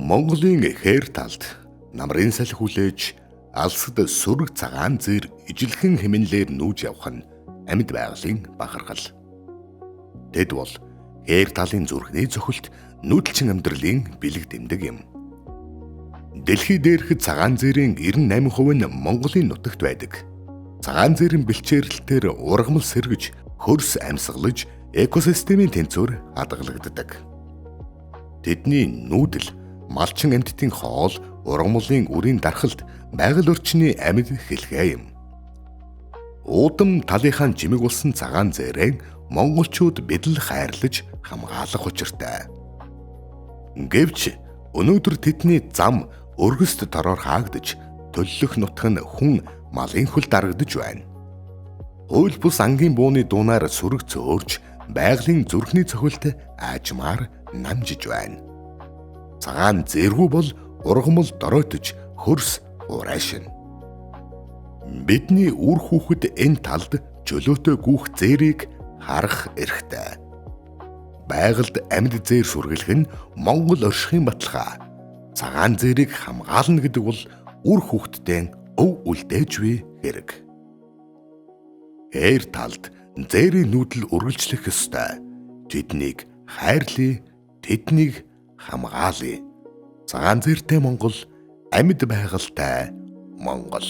Монголын хээр талд намрын салхи хүлээж алсад сүрэг цагаан зэр ижилхэн хэмнэлээр нүүж явах нь амьд байгалийн бахархал. Тэд бол хээр талын зүрхний цохилт нүүдэлчин амьдралын бэлэг дэмдэг юм. Дэлхий дээрх цагаан зэрийн 98% нь Монголын нутагт байдаг. Цагаан зэрийн бэлчээрэлтээр ургамал сэргэж, хөрс амьсгалж, экосистемийн тэнцвэр хадгалагддаг. Тэдний нүүдэл малчин амьтдын хоол, ургамлын үрийн дархалт, байгаль орчны амьд хэлхээ юм. Уудам талынхаа жимэг болсон цагаан зээрээ монголчууд бидэл хайрлаж хамгаалах учиртай. Гэвч өнөөдөр тэдний зам өргөст тороор хаагдж, төллөх нутаг нь хүн малын хөл дарагдж байна. Хууль бус ангийн бууны дуунаар сүрэг цөөрж, байгалийн зүрхний цохилт аажмаар намжиж байна. Цагаан зэргүү бол ургамал доройтож, хөрс урайшин. Бидний үр хүүхэд энэ талд чөлөөтэй гүүх зээрийг харах эрхтэй. Байгальд амьд зээр сүргэлэх нь Монгол оршихын баталгаа. Цагаан зээрийг хамгаална гэдэг бол үр хүүхэдтэй өв үлдээжвэ хэрэг. Хээр талд зээрийн нүүдэл үргэлжлэх ёстой. Тэднийг хайрлая, тэднийг хамгаалъя. Цагаан зээртэй Монгол, амьд байгальтай Монгол.